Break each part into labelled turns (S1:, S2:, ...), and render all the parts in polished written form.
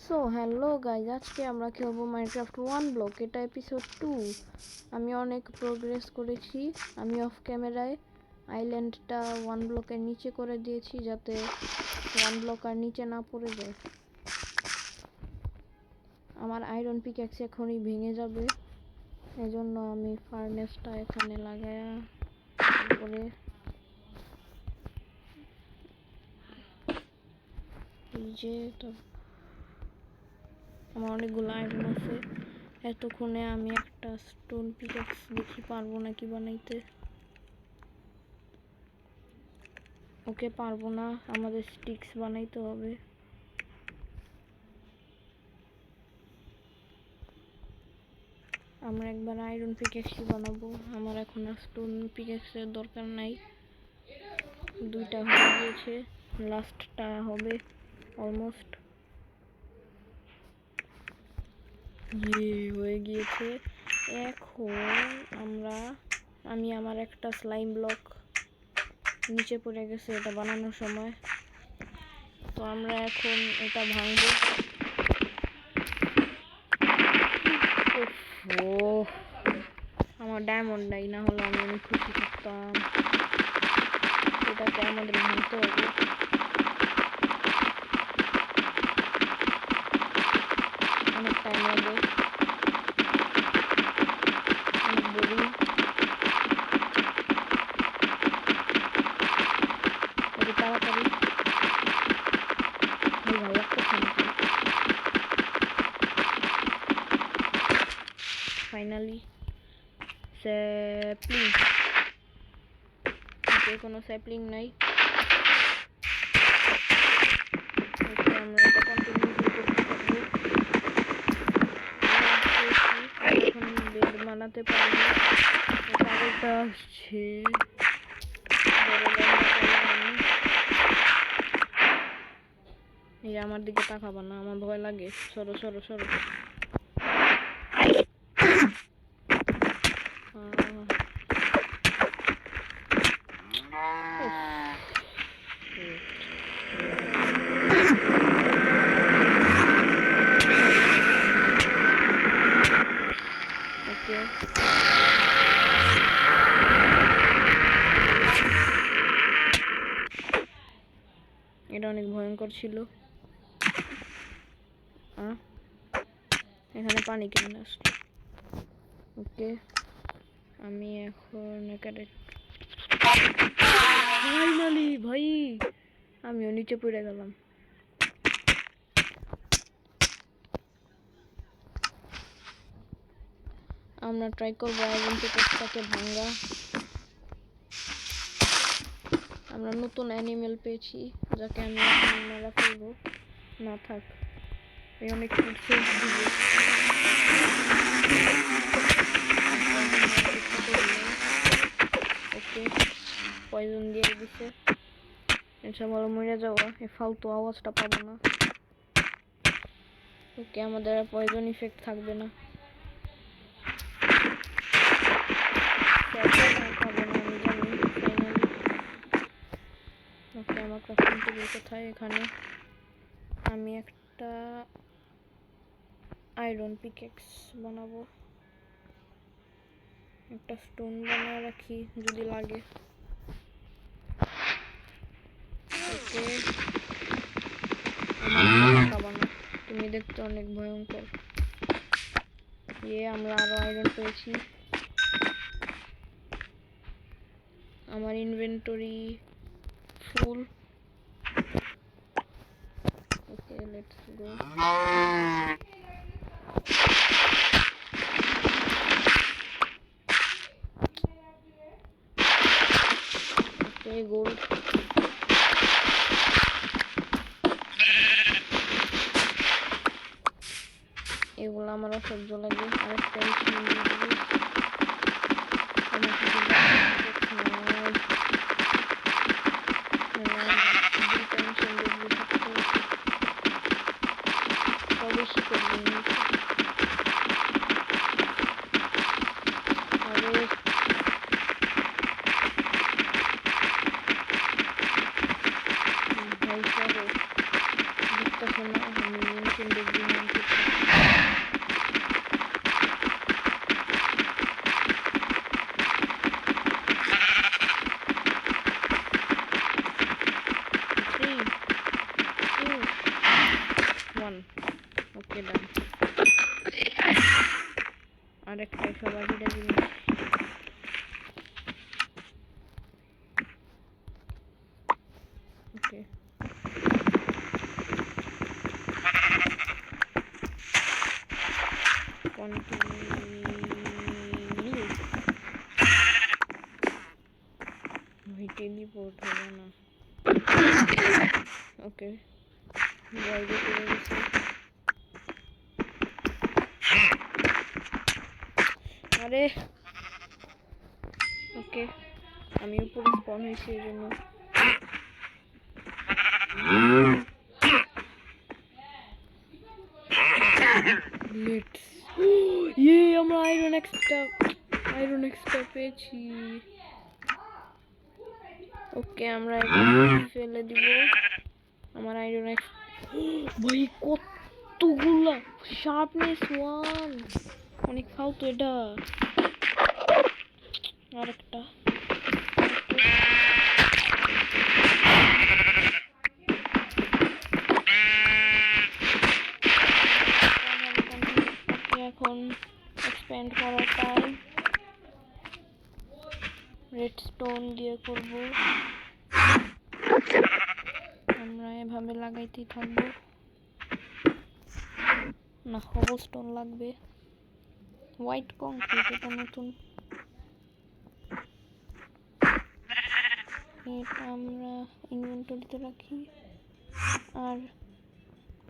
S1: So hello guys, আজকে আমরা খেলবো মাইনক্রাফট 1 ব্লক। এটা এপিসোড 2। আমি অনেক প্রোগ্রেস করেছি। আমি অফ ক্যামেরায় আইল্যান্ডটা 1 ব্লকের নিচে করে দিয়েছি যাতে 1 ব্লক আর নিচে না পড়ে যায়। আমার আয়রন পিক্যাক্স এখনই ভেঙে যাবে, এজন্য আমি ফার্নেসটা এখানে লাগায়া তারপরে এই যে আমার অনেকগুলো আয়রন আছে। এতক্ষণে আমি একটা স্টোন পিক্যাক্স দেখি পারবো নাকি বানাইতে। ওকে, পারবো না, আমাদের স্টিক্স বানাইতে হবে। আমরা একবার আয়রন পিক্যাক্সই বানাবো। আমার এখন আর স্টোন পিক্যাক্সের দরকার নাই, দুইটা হয়ে গিয়েছে, লাস্টটা হবে অলমোস্ট। হয়ে গিয়েছে। এখন আমি আমার একটা স্লাইম ব্লক নিচে পড়ে গেছে এটা বানানোর সময়, তো আমরা এখন এটা ভাঙবো। ও আমার ডায়মন্ড নাই, না হলে আমি অনেক খুশি থাকতাম। এটাকে আমাদের ভাঙতে হবে। অনেক টাইম লাগবে, অনেক বোরিং। এটি তাড়াতাড়ি ভালো লাগতেছে নাকি? Finally sapling. কোনো স্যাপলিং নাই। আমরা এটা কন্টিনিউ করতে থাকবো। এখন বেড বানাতে পারবো। পাগলটা আসছে, এই আমার দিকে তাকাবা না, আমার ভয় লাগে। সরো সরো সরো। ওকে, এটা অনেক ভয়ঙ্কর ছিল। এখানে পানি কেমন আসলো? ওকে, আমি এখন এখানে ফাইনালি ভাই আমিও নিচে পড়ে গেলাম। আমরা ট্রাই করবো আয়রন পিক্যাক্সটাকে ভাঙা। আমরা নতুন অ্যানিমেল পেয়েছি যাকে আমি এখন মারা ফেলবো। না থাক, এই অনেক সেন্স দিবে। ওকে, পয়জন দিয়ে দিছে। এটা বড় মরে যাওয়া, এই ফালতু আওয়াজটা পাবো না। ওকে, আমাদের পয়জন ইফেক্ট থাকবে না। আমি জানি ফাইনালি। ওকে, আমার ক্রাফটিং টেবিল কোথায়? এখানে। আমি একটা আয়রন পিক্যাক্স বানাবো, একটা স্টোন বানিয়ে রাখি যদি লাগে। ওকে, তুমি দেখতে অনেক ভয়ঙ্কর। আমরা আরো আয়রন পেয়েছি। আমার inventory full. Okay, let's go. Okay, gold. এগুলো আমার অসহ্য লাগে। আরেকটা বেশি করবো। ভাই সরো, দেখতেছো না আমি নতুন ডিগ্রি নাম করতে। ওকে ডান। আরেকটা সবার জিনিস ওকে কন্টিনিউ টেলিপোর্ট হবে না ওকে বাইরে চলে গেছে আরে ওকে আমি উপরে স্পন হয়েছি এই জন্য লেটস আমরা আয়রন এক্সট্রা পেয়েছি ওকে আমরা ফেলে দিব আমার আয়রন এক্স ভাই কতগুলা শার্পনেস 1 অনেক ফালতু এটা আরেকটা এখন এক্সপ্যান্ড করার টাইম রেডস্টোন দিয়ে করব আমরা এভাবে লাগাইতেই থাকবো না কবলস্টোন লাগবে হোয়াইট কংক্রিট এটা নতুন এটা আমরা ইনভেন্টরিতে রাখি আর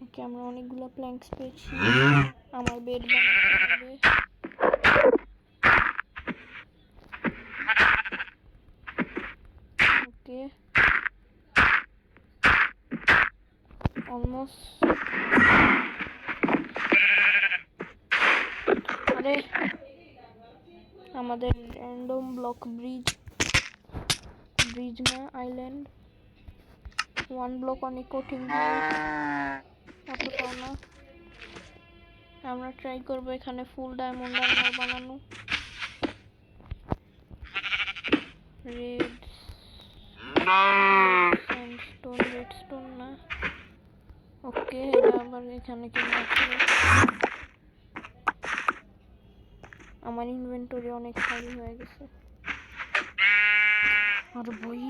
S1: ওকে আমরা অনেকগুলো প্ল্যাঙ্কস পেয়েছি আমার বেড বানাতে হবে ওকে অলমোস্ট আরে আমাদের র্যান্ডম ব্লক ব্রিজ না আইল্যান্ড 1 ব্লক অনেক কঠিন এতটাও না আমরা ট্রাই করবো এখানে ফুল ডায়মন্ড আর্মার বানানো রেডস্টোন না ওকে এটা আবার এখানে কি আছে আমার ইনভেন্টরি অনেক খালি হয়ে গেছে আর বই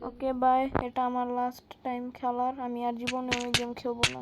S1: ওকে বাই এটা আমার লাস্ট টাইম খেলার আমি আর জীবনে ওই গেম খেলবো না